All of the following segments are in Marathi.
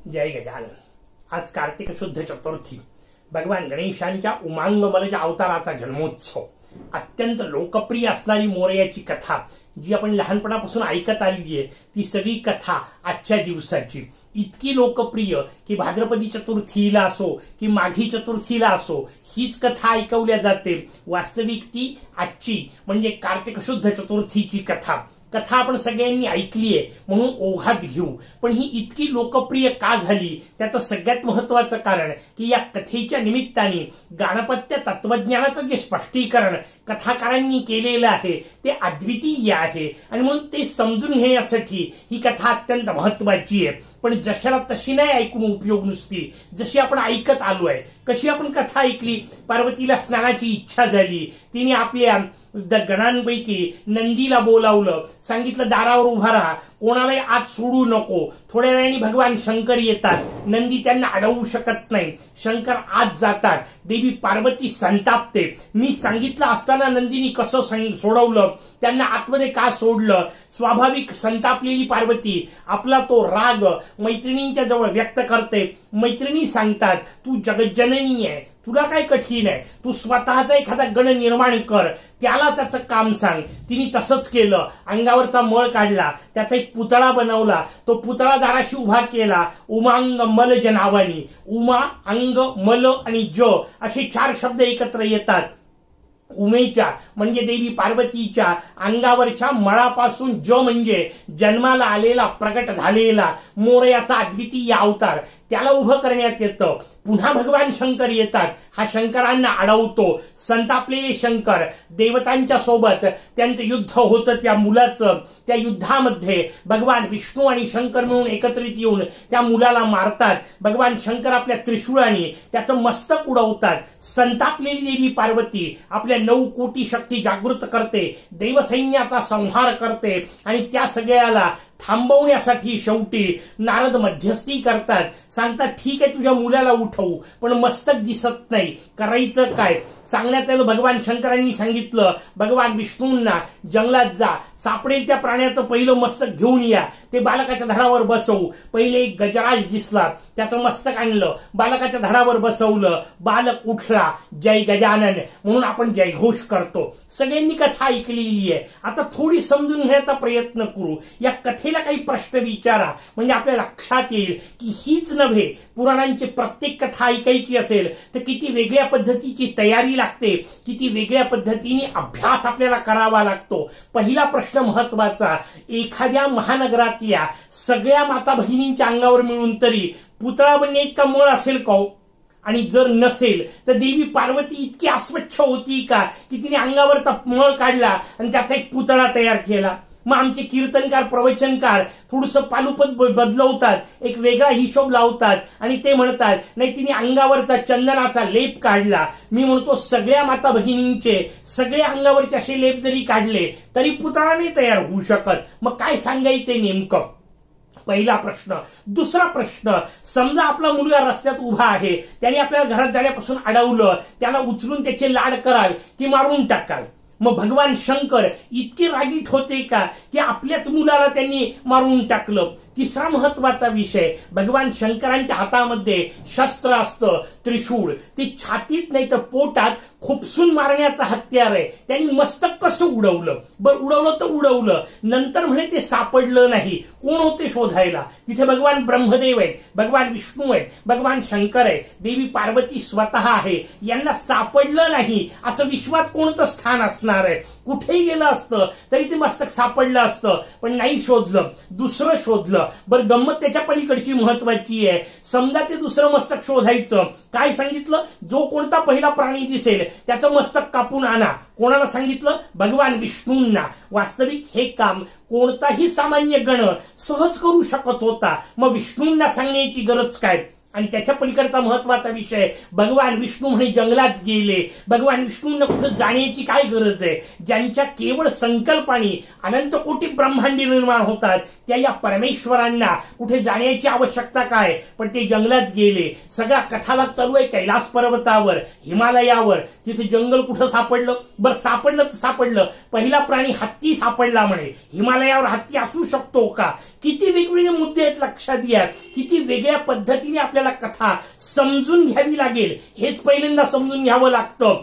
जय गजानन। आज कार्तिक शुद्ध चतुर्थी, भगवान गणेशांच्या उमांगमलच्या अवताराचा जन्मोत्सव। अत्यंत लोकप्रिय असणारी मोरयाची कथा जी आपण लहानपणापासून ऐकत आली आहे, ती सगळी कथा आजच्या दिवसाची इतकी लोकप्रिय की भाद्रपदी चतुर्थीला असो की माघी चतुर्थीला असो हीच कथा ऐकवल्या जाते। वास्तविक ती आजची म्हणजे कार्तिक शुद्ध चतुर्थीची कथा आपण सगळ्यांनी ऐकली आहे म्हणून ओघात घेऊ। पण ही इतकी लोकप्रिय का झाली त्याचं सगळ्यात महत्त्वाचं कारण की या कथेच्या निमित्ताने गणपत्य तत्वज्ञानाचं जे स्पष्टीकरण कथाकारांनी केलेलं आहे ते अद्वितीय आहे आणि म्हणून ते समजून घेण्यासाठी ही कथा अत्यंत महत्त्वाची आहे। पण जशाला तशी नाही ऐकून उपयोग नुसती, जशी आपण ऐकत आलो आहे। कशी आपण कथा ऐकली, पार्वतीला स्नानाची इच्छा झाली, तिने आपल्या गणांपैकी नंदीला बोलावलं, सांगितलं दारावर उभा राहा, कोणालाही आत सोडू नको। थोड्या वेळाने भगवान शंकर येतात, नंदी त्यांना अडवू शकत नाही, शंकर आत जातात, देवी पार्वती संतापते। मी सांगितलं असताना नंदीनी कसं सोडवलं, त्यांना आतमध्ये का सोडलं? स्वाभाविक संतापलेली पार्वती आपला तो राग मैत्रिणींच्या जवळ व्यक्त करते। मैत्रिणी सांगतात तू जगज्जननी आहे, तुला काय कठीण आहे, तू स्वतःचा एखादा गण निर्माण कर, त्याला त्याचं काम सांग। तिने तसंच केलं, अंगावरचा मळ काढला, त्याचा एक पुतळा बनवला, तो पुतळा दाराशी उभा केला उमांग मल नावानी। उमा, अंग, मल आणि ज असे 4 शब्द एकत्र येतात। उमेच्या म्हणजे देवी पार्वतीच्या अंगावरच्या मळापासून ज म्हणजे जन्माला आलेला प्रगट झालेला मोरयाचा अद्वितीय अवतार त्याला उभं करण्यात येतं। पुन्हा भगवान शंकर येतात, हा शंकरांना अडवतो। संतापलेले शंकर देवतांच्या सोबत त्यांचं युद्ध होतं त्या मुलाचं, त्या युद्धामध्ये भगवान विष्णू आणि शंकर मिळून एकत्रित येऊन त्या मुलाला मारतात। भगवान शंकर आपल्या त्रिशूळाने त्याचं मस्तक उडवतात। संतापलेली देवी पार्वती आपल्या 9 कोटी शक्ती जागृत करते, देवसैन्याचा संहार करते आणि त्या सगळ्याला थांबवण्यासाठी शेवटी नारद मध्यस्थी करतात। सांगतात ठीक आहे तुझ्या मुलाला उठवू, पण मस्तक दिसत नाही, करायचं काय? सांगण्यात आलं भगवान शंकरांनी सांगितलं भगवान विष्णूंना जंगलात जा, सापडेल त्या प्राण्याचं पहिलं मस्तक घेऊन या, ते बालकाच्या धडावर बसवू। पहिले एक गजराज दिसला, त्याचं मस्तक आणलं, बालकाच्या धडावर बसवलं, बालक उठला, जय गजानन म्हणून आपण जयघोष करतो। सगळ्यांनी कथा ऐकलेली आहे, आता थोडी समजून घेण्याचा प्रयत्न करू। या कथेला काही प्रश्न विचारा म्हणजे आपल्या लक्षात येईल की हीच नव्हे, पुराणांची प्रत्येक कथा ऐकायची असेल तर किती वेगळ्या पद्धतीची तयारी लागते, किती वेगळ्या पद्धतीने अभ्यास आपल्याला करावा लागतो। पहिला प्रश्न महत्वाचा, एखाद्या महानगरातल्या सगळ्या माता भगिनींच्या अंगावर मिळून तरी पुतळा बनणे इतका मळ असेल का? आणि जर नसेल तर देवी पार्वती इतकी अस्वच्छ होती का की तिने अंगावरचा मळ काढला आणि त्याचा एक पुतळा तयार केला? मग आमचे कीर्तनकार प्रवचनकार थोडंसं पालुपद बदलवतात, एक वेगळा हिशोब लावतात आणि ते म्हणतात नाही तिने अंगावरचा चंदनाचा लेप काढला। मी म्हणतो सगळ्या माता भगिनींचे सगळे अंगावरचे असे लेप जरी काढले तरी पुतळा नाही तयार होऊ शकत। मग काय सांगायचंय नेमकं? पहिला प्रश्न। दुसरा प्रश्न, समजा आपला मुलगा रस्त्यात उभा आहे, त्याने आपल्याला घरात जाण्यापासून अडवलं, त्याला उचलून त्याचे लाड कराल की मारून टाकाल? मग भगवान शंकर इतके रागीट होते का की आपल्याच मुलाला त्यांनी मारून टाकलं? तिसरा महत्वाचा विषय, भगवान शंकरांच्या हातामध्ये शस्त्र असतं त्रिशूळ, ते छातीत नाही तर पोटात खुपसून मारण्याचं हत्यार आहे। त्यांनी मस्तक कसं उडवलं? बरं उडवलं तर उडवलं, नंतर म्हणे ते सापडलं नाही। कोण होते शोधायला? तिथे भगवान ब्रह्मदेव आहेत, भगवान विष्णू आहेत, भगवान शंकर आहे, देवी पार्वती स्वतः आहे। यांना सापडलं नाही असं विश्वात कोणतं स्थान असणार आहे? कुठेही गेलं असतं तरी ते मस्तक सापडलं असतं, पण नाही शोधलं, दुसरं शोधलं। बरं गंमत त्याच्या पलीकडची महत्वाची आहे। समजा ते दुसरं मस्तक शोधायचं, काय सांगितलं? जो कोणता पहिला प्राणी दिसेल त्याचं मस्तक कापून आणा। कोणाला सांगितलं? भगवान विष्णूंना। वास्तविक हे काम कोणताही सामान्य गण सहज करू शकत होता, मग विष्णूंना सांगण्याची गरज काय? आणि त्याच्या पलीकडचा महत्वाचा विषय, भगवान विष्णू म्हणे जंगलात गेले. भगवान विष्णूंना कुठे जाण्याची काय गरज आहे? ज्यांच्या केवळ संकल्पाने अनंत कोटी ब्रह्मांडी निर्माण होतात त्या या परमेश्वरांना कुठे जाण्याची आवश्यकता काय? पण ते जंगलात गेले. सगळा कथाभाग चालू आहे कैलास पर्वतावर, हिमालयावर. तिथे जंगल कुठं सापडलं? बरं सापडलं तर सापडलं, पहिला प्राणी हत्ती सापडला म्हणे. हिमालयावर हत्ती असू शकतो का? किती वेगवेगळे मुद्दे आहेत लक्षात घ्या. किती वेगळ्या पद्धतीने आपल्याला कथा समजून घ्यावी लागेल, हेच पहिल्यांदा समजून घ्यावं लागतं.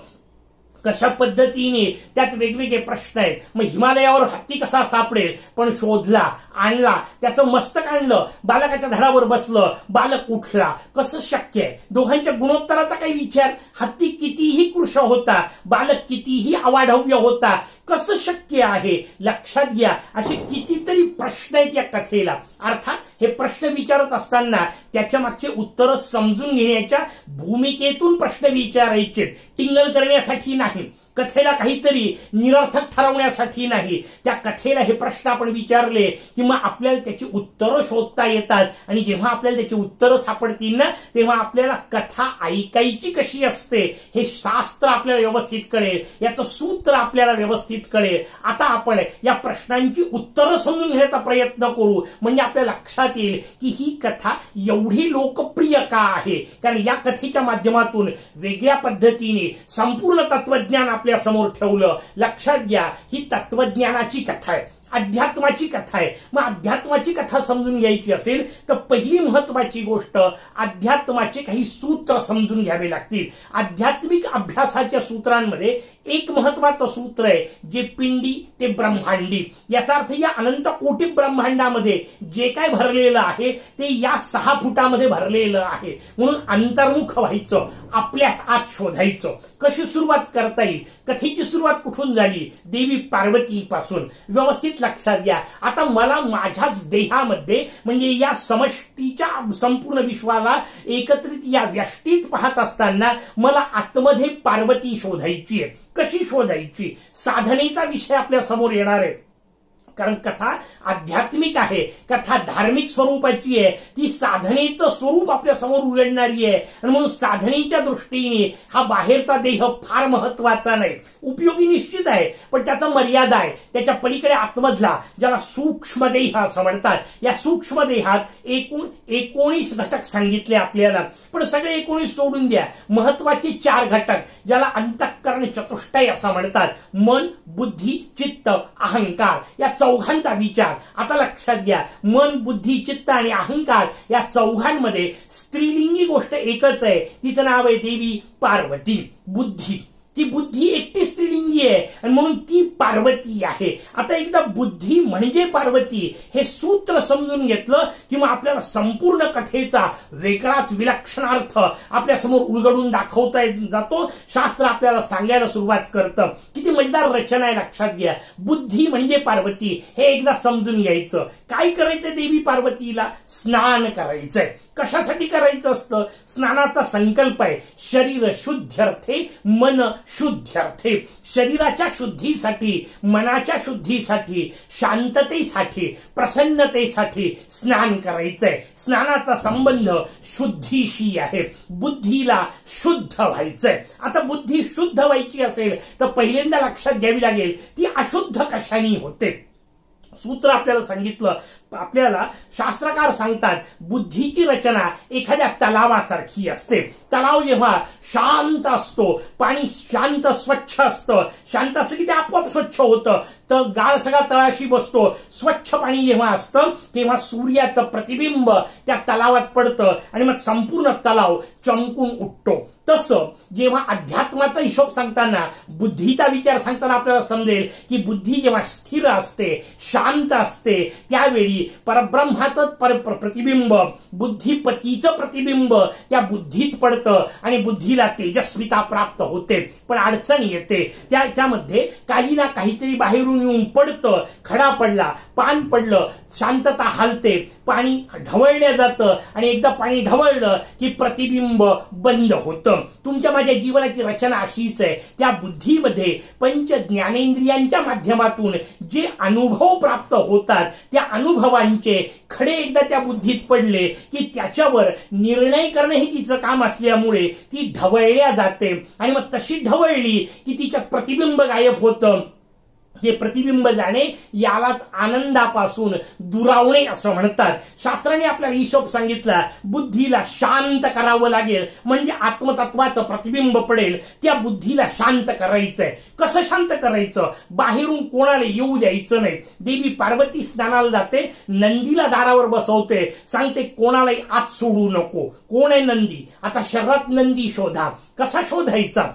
कशा पद्धतीने त्यात वेगवेगळे प्रश्न आहेत. मग हिमालयावर हत्ती कसा सापडेल? पण शोधला, आणला, त्याचं मस्तक आणलं, बालकाच्या धडावर बसलं, बालक उठला. कसं शक्य आहे? दोघांच्या गुणोत्तराचा काही विचार. हत्ती कितीही कृश होता, बालक कितीही अवाढव्य होता, कसं शक्य आहे? लक्षात घ्या, असे कितीतरी प्रश्न आहेत या कथेला. अर्थात हे प्रश्न विचारत असताना त्याच्या मागचे उत्तर समजून घेण्याच्या भूमिकेतून प्रश्न विचारायचे, टिंगल करण्यासाठी नाही, कथेला काहीतरी निरर्थक ठरवण्यासाठी नाही. त्या कथेला हे प्रश्न आपण विचारले की मग आपल्याला त्याची उत्तरं शोधता येतात. आणि जेव्हा आपल्याला त्याची उत्तरं सापडतील ना, तेव्हा आपल्याला कथा ऐकायची कशी असते हे शास्त्र आपल्याला व्यवस्थित कळेल, याचं सूत्र आपल्याला व्यवस्थित कळेल. आता आपण या प्रश्नांची उत्तरं समजून घेण्याचा प्रयत्न करू, म्हणजे आपल्या लक्षात येईल की ही कथा एवढी लोकप्रिय का आहे. कारण या कथेच्या माध्यमातून वेगळ्या पद्धतीने संपूर्ण तत्वज्ञान आपल्या समोर ठेवलं. लक्षात घ्या, ही तत्वज्ञानाची कथा आहे, अध्यात्माची कथा आहे. मग अध्यात्माची कथा समजून घ्यायची असेल तर पहिली महत्वाची गोष्ट, अध्यात्माचे काही सूत्र समजून घ्यावे लागतील. आध्यात्मिक अभ्यासाच्या सूत्रांमध्ये एक महत्वाचं सूत्र आहे, जे पिंडी ते ब्रह्मांडी. याचा अर्थ या अनंत कोटी ब्रह्मांडामध्ये जे काय भरलेलं आहे ते या 6 फुटामध्ये भरलेलं आहे. म्हणून अंतर्मुख व्हायचं, आपल्याच आत शोधायचं. कशी सुरुवात करता येईल? कथेची सुरुवात कुठून झाली? देवी पार्वती पासून. व्यवस्थित लक्षात घ्या. आता मला माझ्याच देहामध्ये, म्हणजे या समष्टीच्या संपूर्ण विश्वाला एकत्रित या व्यष्टीत पाहत असताना मला आतमध्ये पार्वती शोधायची आहे. कशी शोधायची? साधनेचा विषय आपल्या समोर येणार आहे. कारण कथा आध्यात्मिक आहे, कथा धार्मिक स्वरूपाची आहे, ती साधनेचं स्वरूप आपल्या समोर उघडणारी आहे. आणि म्हणून साधनेच्या दृष्टीने हा बाहेरचा देह फार महत्वाचा नाही. उपयोगी निश्चित आहे, पण त्याचा मर्यादा आहे. त्याच्या पलीकडे आतमधला, ज्याला सूक्ष्म देह असं म्हणतात, या सूक्ष्म देहात एकूण 19 घटक सांगितले आपल्याला. पण सगळे 19 सोडून द्या. महत्वाचे 4 घटक, ज्याला अंतःकरण चतुष्टय असं म्हणतात, मन, बुद्धी, चित्त, अहंकार, या चौघांचा विचार. आता लक्षात घ्या, मन, बुद्धी, चित्त आणि अहंकार या चौघांमध्ये स्त्रीलिंगी गोष्ट एकच आहे, तिचं नाव आहे देवी पार्वती. बुद्धी, ती बुद्धी एकटी स्त्रीलिंगी आहे आणि म्हणून ती पार्वती आहे. आता एकदा बुद्धी म्हणजे पार्वती हे सूत्र समजून घेतलं की मग आपल्याला संपूर्ण कथेचा वेगळाच विलक्षण अर्थ आपल्या समोर उलगडून दाखवता जातो. शास्त्र आपल्याला सांगायला सुरुवात करतं. किती मजेदार रचना आहे, लक्षात घ्या. बुद्धी म्हणजे पार्वती हे एकदा समजून घ्यायचं. काय करायचं? देवी पार्वतीला स्नान करायचंय. कशासाठी करायचं असतं? स्नानाचा संकल्प आहे, शरीर शुद्ध्यर्थे मन शुद्ध्यर्थे. शरीराच्या शुद्धीसाठी, मनाच्या शुद्धीसाठी, शांततेसाठी, प्रसन्नतेसाठी स्नान करायचंय. स्नानाचा संबंध शुद्धीशी आहे. बुद्धीला शुद्ध व्हायचंय. आता बुद्धी शुद्ध व्हायची असेल तर पहिल्यांदा लक्षात घ्यावी लागेल ती अशुद्ध कशाने होते. सूत्र आपल्याला सांगितलं. आपल्याला शास्त्रकार सांगतात बुद्धीची रचना एखाद्या तलावासारखी असते. तलाव जेव्हा शांत असतो, पाणी शांत स्वच्छ असतं, शांत असतं की ते आपोआप स्वच्छ होतं, तर गाळ सगळा तळाशी बसतो. स्वच्छ पाणी जेव्हा असतं तेव्हा सूर्याचं प्रतिबिंब त्या तलावात पडतं आणि मग संपूर्ण तलाव चमकून उठतो. तसं जेव्हा अध्यात्माचा हिशोब सांगताना, बुद्धीचा विचार सांगताना आपल्याला समजेल की बुद्धी जेव्हा स्थिर असते, शांत असते, त्यावेळी परब्रह्माचं प्रतिबिंब, बुद्धिपतीचं प्रतिबिंब त्या बुद्धीत पडतं आणि बुद्धीला तेजस्विता प्राप्त होते. पण अडचण येते, त्याच्यामध्ये काही ना काहीतरी बाहेरून येऊन पडतं, खडा पडला, पान पडलं, शांतता हलते, पाणी ढवळल्या जातं आणि एकदा पाणी ढवळलं की प्रतिबिंब बंद होतं. तुमच्या माझ्या जीवनाची रचना अशीच आहे. त्या बुद्धीमध्ये पंच ज्ञानेंद्रियांच्या माध्यमातून जे अनुभव प्राप्त होतात त्या अनुभवांचे खडे एकदा त्या बुद्धीत पडले की त्याच्यावर निर्णय करणे हे तिचं काम असल्यामुळे ती ढवळल्या जाते आणि मग तशी ढवळली की तिच्यात प्रतिबिंब गायब होतं. हे प्रतिबिंब जाणे यालाच आनंदापासून दुरावणे असं म्हणतात. शास्त्राने आपल्याला हिशोब सांगितला, बुद्धीला शांत करावं लागेल म्हणजे आत्मतत्वाचं प्रतिबिंब पडेल. त्या बुद्धीला शांत करायचंय. कसं शांत करायचं? बाहेरून कोणाला येऊ द्यायचं नाही. देवी पार्वती स्नानाला जाते, नंदीला दारावर बसवते, सांगते कोणालाही आत सोडू नको. कोण आहे नंदी? आता शहरात नंदी शोधा. कसा शोधायचा?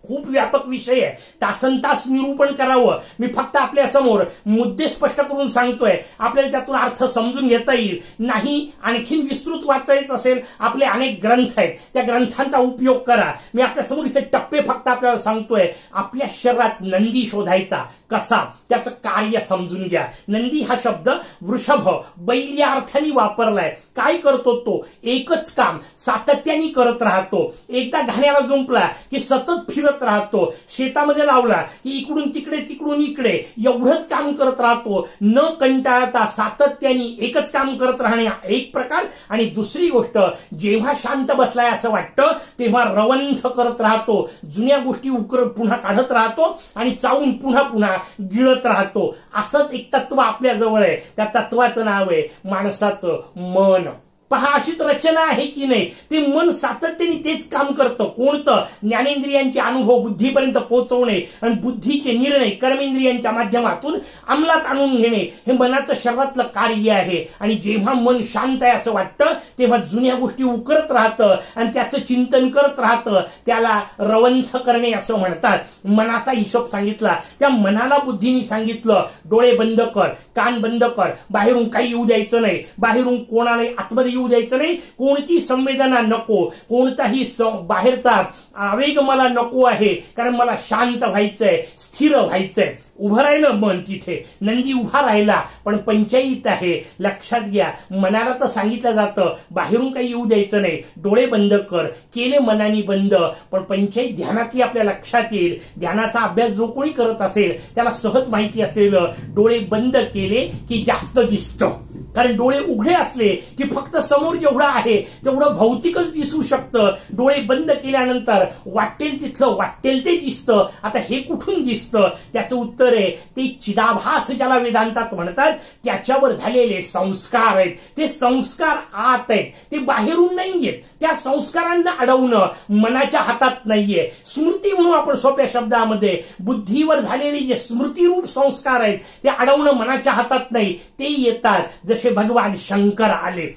खूप व्यापक विषय आहे, तासनतास निरूपण करावं. मी फक्त आपल्या समोर मुद्दे स्पष्ट करून सांगतोय. आपल्याला त्यातून अर्थ समजून घेता येईल. नाही आणखीन विस्तृत वाचायचं असेल, आपले अनेक ग्रंथ आहेत, त्या ग्रंथांचा उपयोग करा. मी आपल्या समोर इथे टप्पे फक्त आपल्याला सांगतोय. आपल्या शरीरात नंदी शोधायचा कसा, त्याचं कार्य समजून घ्या. नंदी हा शब्द वृषभ, बैल या अर्थाने वापरलाय. काय करतो तो? एकच काम सातत्याने करत राहतो. एकदा घाण्याला जुंपला की सतत फिरत राहतो. शेतामध्ये लावला की इकडून तिकडे तिकडून इकडे एवढंच काम करत राहतो. न कंटाळता सातत्याने एकच काम करत राहणे एक प्रकार. आणि दुसरी गोष्ट, जेव्हा शांत बसलाय असं वाटतं तेव्हा रवंथ करत राहतो. जुन्या गोष्टी पुन्हा काढत राहतो आणि चावून पुन्हा पुन्हा गिळत राहतो. असंच एक तत्व आपल्या जवळ आहे. त्या तत्वाचं नाव आहे माणसाचं मन. पहा, अशीच रचना आहे की नाही? ते मन सातत्याने तेच काम करतं. कोणतं? ज्ञानेंद्रियांचे अनुभव बुद्धीपर्यंत पोहोचवणे आणि बुद्धीचे निर्णय कर्मेंद्रियांच्या माध्यमातून अंमलात आणून घेणे हे मनाचं शरीरातलं कार्य आहे. आणि जेव्हा मन शांत आहे असं वाटतं तेव्हा जुन्या गोष्टी उकरत राहतं आणि त्याचं चिंतन करत राहतं. त्याला रवंथ करणे असं म्हणतात. मनाचा हिशोब सांगितला. त्या मनाला बुद्धीने सांगितलं, डोळे बंद कर, कान बंद कर, बाहेरून काही येऊ द्यायचं नाही, बाहेरून कोणाला आतमध्ये येऊ द्यायचं नाही, कोणती संवेदना नको, कोणताही बाहेरचा आवेग मला नको आहे, कारण मला शांत व्हायचंय, स्थिर व्हायचंय. उभं राहिलं मन तिथे, नंदी उभा राहिला, पण पंचायत आहे. लक्षात घ्या, मनाला तर सांगितलं जातं बाहेरून काही येऊ द्यायचं नाही, डोळे बंद कर, केले मनाने बंद, पण पंचायत ध्यानातली आपल्या लक्षात येईल. ध्यानाचा अभ्यास जो कोणी करत असेल त्याला सहज माहिती असलेलं, डोळे बंद केले की जास्त दिसतं. कारण डोळे उघडे असले की फक्त समोर जेवढं आहे तेवढं भौतिकच दिसू शकतं. डोळे बंद केल्यानंतर वाटेल तिथलं वाटेल ते दिसतं. आता हे कुठून दिसतं? त्याचं उत्तर आहे ते चिदाभास, ज्याला वेदांतात म्हणतात, त्याच्यावर झालेले संस्कार आहेत. ते संस्कार आत आहेत, ते बाहेरून नाहीयेत. त्या संस्कारांना अडवणं मनाच्या हातात नाहीये. स्मृती म्हणून आपण सोप्या शब्दामध्ये, बुद्धीवर झालेले जे स्मृतीरूप संस्कार आहेत ते अडवणं मनाच्या हातात नाही. ते येतात जसे भगवान शंकर आले.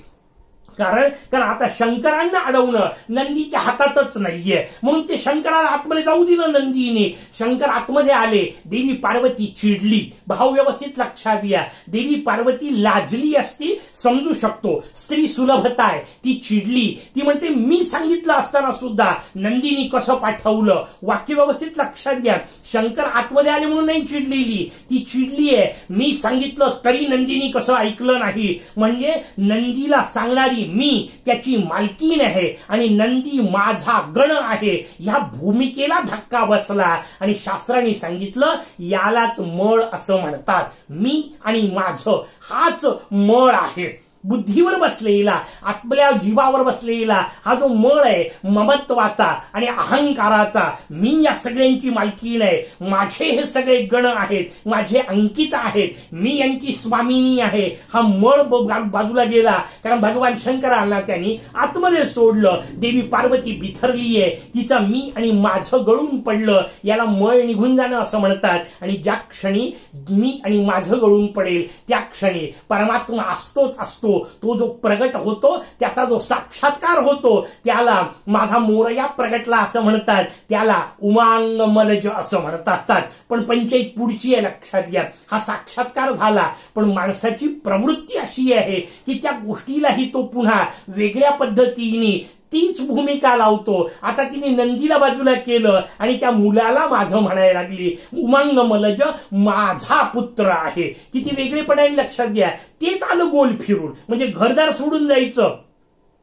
कारण आता शंकरांना अडवणं नंदीच्या हातातच नाहीये. म्हणून ते शंकराला आतमध्ये जाऊ दिलं नंदीने. शंकर आतमध्ये आले, देवी पार्वती चिडली. भाव व्यवस्थित लक्षात घ्या. देवी पार्वती लाजली असती, समजू शकतो, स्त्री सुलभता आहे, ती चिडली. ती म्हणते मी सांगितलं असताना सुद्धा नंदीनी कसं पाठवलं. वाक्य व्यवस्थित लक्षात घ्या. शंकर आतमध्ये आले म्हणून नाही चिडलेली, ती चिडली आहे मी सांगितलं तरी नंदीनी कसं ऐकलं नाही. म्हणजे नंदीला सांगणारी मी त्याची मालकीण आहे आणि नंदी माझा गण आहे, ह्या भूमिकेला धक्का बसला. आणि शास्त्राने सांगितलं यालाच मळ असं म्हणतात. मी आणि माझं हाच मळ आहे. बुद्धीवर बसलेला, आपल्या जीवावर बसलेला हा जो मळ आहे ममत्वाचा आणि अहंकाराचा, मी या सगळ्यांची मालकीण आहे, माझे हे सगळे गण आहेत, माझे अंकित आहेत, मी यांची स्वामिनी आहे, हा मळ बाजूला गेला. कारण भगवान शंकरांना त्यांनी आतमध्ये सोडलं. देवी पार्वती बिथरली आहे, तिचा मी आणि माझं गळून पडलं, याला मळ निघून जाणं असं म्हणतात. आणि ज्या क्षणी मी आणि माझं गळून पडेल त्या क्षणी परमात्मा असतोच असतो. तो जो प्रगट होतो, त्याचा जो साक्षात्कार होतो, त्याला माझा मोरया प्रगटला असं म्हणतात. त्याला उमांग मलज असं म्हणत असतात. पण पंचायत पुढची आहे, लक्षात घ्या. हा साक्षात्कार झाला, पण माणसाची प्रवृत्ती अशी आहे की त्या गोष्टीलाही तो पुन्हा वेगळ्या पद्धतीने तीच भूमिका लावतो. आता तिने नंदीला बाजूला केलं आणि त्या मुलाला माझं म्हणायला लागली. उमांग मलज माझा पुत्र आहे. किती वेगळेपणाने लक्षात घ्या. तेच आलं गोल फिरून. म्हणजे घरदार सोडून जायचं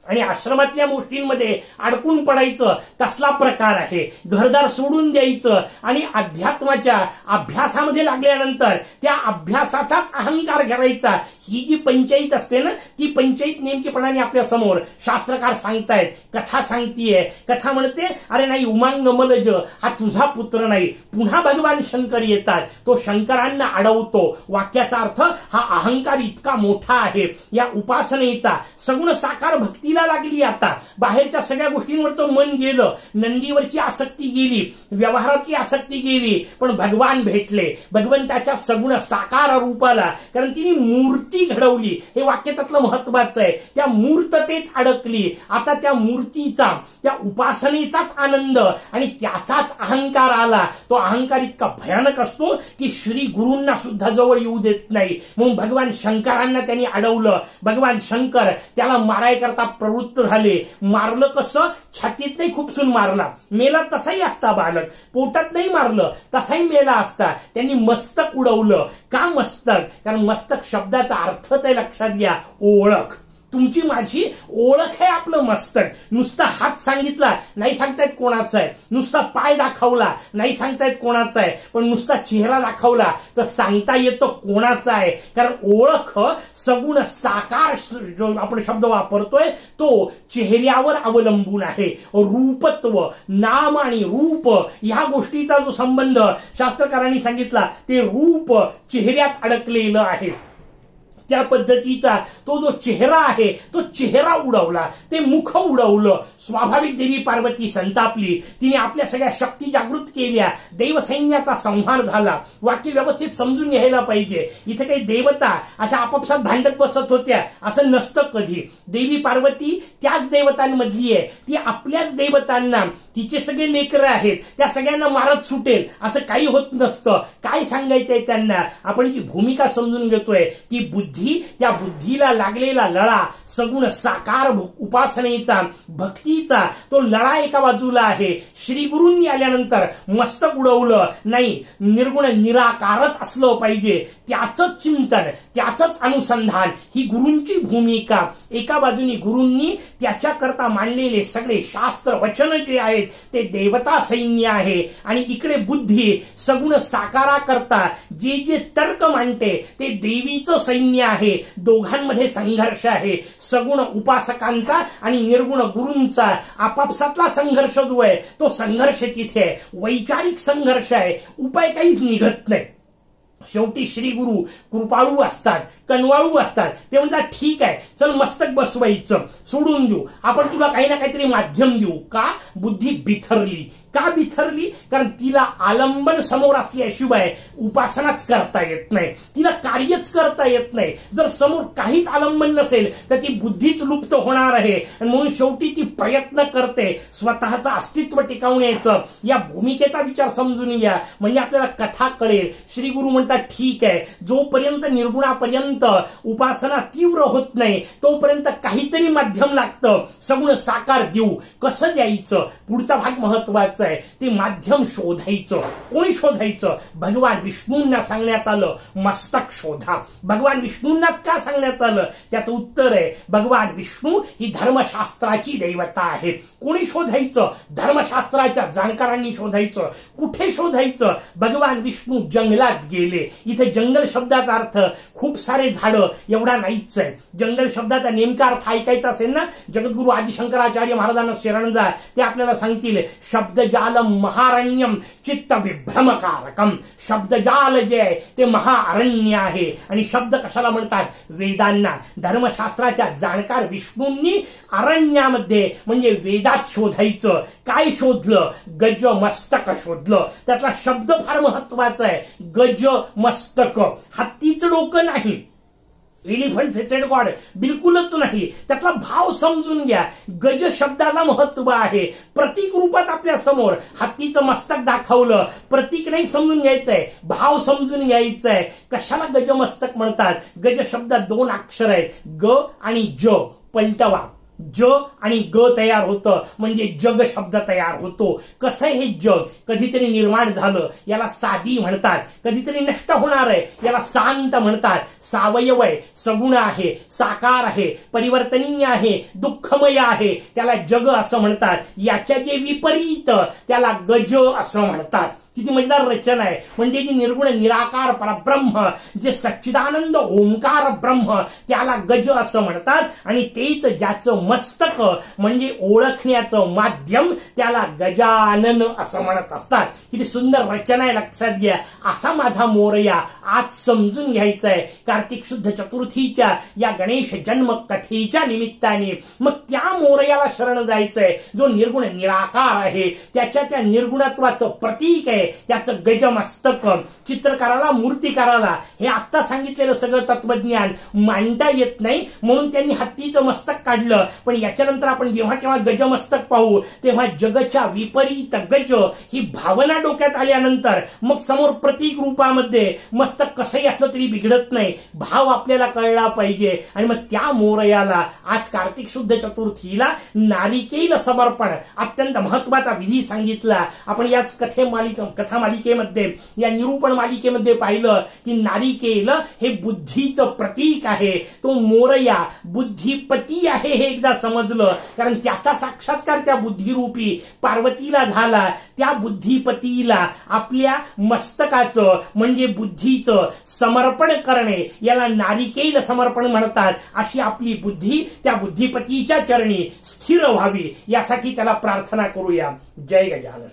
आणि आश्रमातल्या गोष्टींमध्ये अडकून पडायचं कसला प्रकार आहे. घरदार सोडून द्यायचं आणि अध्यात्माच्या अभ्यासामध्ये लागल्यानंतर त्या अभ्यासाचाच अहंकार करायचा. ही जी पंचायत असते ना, ती पंचायत नेमकेपणाने आपल्या समोर शास्त्रकार सांगतायत. कथा सांगतीये. कथा म्हणते अरे नाही, उमांग मलज हा तुझा पुत्र नाही. पुन्हा भगवान शंकर येतात. तो शंकरांना अडवतो. वाक्याचा अर्थ हा अहंकार इतका मोठा आहे. या उपासनेचा सगुण साकार भक्ती लागली. आता बाहेरच्या सगळ्या गोष्टींवरचं मन गेलं. नंदीवरची आसक्ती गेली. व्यवहाराची आसक्ती गेली. पण भगवान भेटले. भगवंताच्या सगुण साकार रूपाला. कारण तिने मूर्ती घडवली. हे वाक्य त्यातलं महत्वाचं आहे. त्या मूर्ततेत अडकली. आता त्या मूर्तीचा, त्या उपासनेचाच आनंद आणि त्याचाच अहंकार आला. तो अहंकार इतका भयानक असतो की श्री गुरूंना सुद्धा जवळ येऊ देत नाही. म्हणून भगवान शंकरांना त्यांनी अडवलं. भगवान शंकर त्याला मारायकरता प्रवृत्त झाले. मारलं कसं? छातीत नाही खुपसून मारला. मेला तसाही असता बालक. पोटात नाही मारलं तसाही मेला असता. त्यांनी मस्तक उडवलं. का मस्तक? कारण मस्तक शब्दाचा अर्थच आहे. लक्षात घ्या. ओळख. तुमची माझी ओळख आहे आपलं मस्तक. नुसता हात सांगितला नाही सांगतायत कोणाचा आहे. नुसता पाय दाखवला नाही सांगतायत कोणाचा आहे. पण नुसता चेहरा दाखवला तर सांगता येतं कोणाचा आहे. कारण ओळख सगुण साकार जो आपण शब्द वापरतोय तो चेहऱ्यावर अवलंबून आहे. रूपत्व, नाम आणि रूप ह्या गोष्टीचा जो संबंध शास्त्रकारांनी सांगितला ते रूप चेहऱ्यात अडकलेलं आहे. त्या पद्धतीचा तो जो चेहरा आहे तो चेहरा उडवला. ते मुख उडवलं. स्वाभाविक देवी पार्वती संतापली. तिने आपल्या सगळ्या शक्ती जागृत केल्या. देवसैन्याचा संहार झाला. वाक्य व्यवस्थित समजून घ्यायला पाहिजे. इथे काही देवता अशा आपापसात भांडत बसत होत्या असं नसतं कधी. देवी पार्वती त्याच देवतांमधली आहे. ती आपल्याच देवतांना, तिचे सगळे लेकरं आहेत त्या सगळ्यांना मारत सुटेल असं काही होत नसतं. काय सांगायचंय त्यांना? आपण जी भूमिका समजून घेतोय ती बुद्धी, त्या बुद्धीला लागलेला लळा, सगुण साकार उपासनेचा, भक्तीचा तो लळा एका बाजूला आहे. श्री गुरूंनी आल्यानंतर मस्तक उडवलं नाही. निर्गुण निराकारच असलं पाहिजे. त्याचंच चिंतन, त्याचंच अनुसंधान ही गुरूंची भूमिका. एका बाजूनी गुरूंनी त्याच्याकरता मांडलेले सगळे शास्त्र वचन जे आहेत ते देवता सैन्य आहे आणि इकडे बुद्धी सगुण साकाराकरता जे जे तर्क मांडते ते देवीचं सैन्य आहे. दोघांमध्ये संघर्ष आहे. सगुण उपासकांचा आणि निर्गुण गुरूंचा आपापसातला संघर्ष जो आहे तो संघर्ष तिथे आहे. वैचारिक संघर्ष आहे. उपाय काहीच निघत नाही. शेवटी श्री गुरु कृपाळू असतात, कनवाळू असतात. ते म्हणतात ठीक आहे चल मस्तक बसवायचं सोडून देऊ, आपण तुला काही ना काहीतरी माध्यम देऊ. का? बुद्धी बिथरली. का बिथरली? कारण तिला आलंबन समोर असल्याशिवाय उपासनाच करता येत नाही. तिला कार्यच करता येत नाही. जर समोर काहीच आलंबन नसेल तर ती बुद्धीच लुप्त होणार आहे. म्हणून शेवटी ती प्रयत्न करते स्वतःचं अस्तित्व टिकवण्याचं. या भूमिकेचा विचार समजून घ्या म्हणजे आपल्याला कथा कळेल. श्री गुरु म्हणतात ठीक आहे जोपर्यंत निर्गुणापर्यंत उपासना तीव्र होत नाही तोपर्यंत काहीतरी माध्यम लागतं. सगुण साकार देऊ. कसं द्यायचं? पुढचा भाग महत्वाचा. ते माध्यम शोधायचं. कोणी शोधायचं? भगवान विष्णूंना सांगण्यात आलं मस्तक शोधा. भगवान विष्णूंनाच का सांगण्यात आलं? त्याचं उत्तर आहे भगवान विष्णू ही धर्मशास्त्राची देवता आहे. कोणी शोधायचं? धर्मशास्त्राच्या जाणकारांनी शोधायचं. कुठे शोधायचं? भगवान विष्णू जंगलात गेले. इथे जंगल शब्दाचा अर्थ खूप सारे झाडं एवढा नाहीच आहे. जंगल शब्दाचा नेमका अर्थ ऐकायचा असेल ना जगद्गुरु आदिशंकराचार्य महाराजांना शरण जा. ते आपल्याला सांगतील शब्दजालम महारण्यम चित्त विभ्रमकारकम. शब्दजाल जे आहे ते महाअरण्य आहे. आणि शब्द कशाला म्हणतात? वेदांना. धर्मशास्त्राच्या जाणकार विष्णूंनी अरण्यामध्ये म्हणजे वेदात शोधायचं. काय शोधलं? गज मस्तक शोधलं. त्यातला शब्द फार महत्वाचा आहे. गज मस्तक. हत्तीचं डोकं नाही. एलिफंट फेसेड गॉड बिलकुलच नाही. त्यातला भाव समजून घ्या. गज शब्दाला महत्व आहे. प्रतीक रूपात आपल्या समोर हत्तीचं मस्तक दाखवलं. प्रतीक नाही समजून घ्यायचंय, भाव समजून घ्यायचंय. कशाला गजमस्तक म्हणतात? गज शब्दात दोन अक्षर आहेत ग आणि ज. पलटवा. ज आणि ग तयार होतं, म्हणजे जग शब्द तयार होतो. कसं हे जग कधीतरी निर्माण झालं याला साधी म्हणतात, कधीतरी नष्ट होणार आहे याला शांत म्हणतात. सावयव आहे, सगुण आहे, साकार आहे, परिवर्तनीय आहे, दुःखमय आहे, त्याला जग असं म्हणतात. याच्या जे विपरीत त्याला गज असं म्हणतात. किती मजेदार रचना आहे. म्हणजे जी निर्गुण निराकार परब्रह्म, जे सच्चिदानंद ओंकार ब्रह्म, त्याला गज असं म्हणतात. आणि तेच ज्याचं मस्तक म्हणजे ओळखण्याचं माध्यम, त्याला गजानन असं म्हणत असतात. किती सुंदर रचना आहे, लक्षात घ्या. असा माझा मोरया आज समजून घ्यायचा आहे. कार्तिक शुद्ध चतुर्थीच्या या गणेश जन्म कथेच्या निमित्ताने मग त्या मोरयाला शरण जायचंय, जो निर्गुण निराकार आहे, त्याच्या त्या निर्गुणत्वाचं प्रतीक आहे, त्याचं गजमस्तक. चित्रकाराला, मूर्तिकाराला हे आता सांगितलेलं सगळं तत्वज्ञान मांडता येत नाही, म्हणून त्यांनी हत्तीचं मस्तक काढलं. पण याच्यानंतर आपण जेव्हा केव्हा गजमस्तक पाहू तेव्हा जगच्या विपरीत गज ही भावना डोक्यात आल्यानंतर मग समोर प्रतीक रूपामध्ये मस्तक कसंही असलं तरी बिघडत नाही, भाव आपल्याला कळला पाहिजे. आणि मग त्या मोरयाला आज कार्तिक शुद्ध चतुर्थीला नारिकेल समर्पण अत्यंत महत्वाचा विधी सांगितला. आपण याच कथा मालिकेमध्ये, या निरूपण मालिकेमध्ये पाहिलं की नारिकेल हे बुद्धीचं प्रतीक आहे. तो मोरया बुद्धिपती आहे हे एकदा समजलं, कारण त्याचा साक्षात्कार त्या बुद्धिरूपी पार्वतीला झाला. त्या बुद्धिपतीला आपल्या मस्तकाचं म्हणजे बुद्धीचं समर्पण करणे याला नारिकेल समर्पण म्हणतात. अशी आपली बुद्धी त्या बुद्धिपतीच्या चरणी स्थिर व्हावी यासाठी त्याला प्रार्थना करूया. जय गजानन.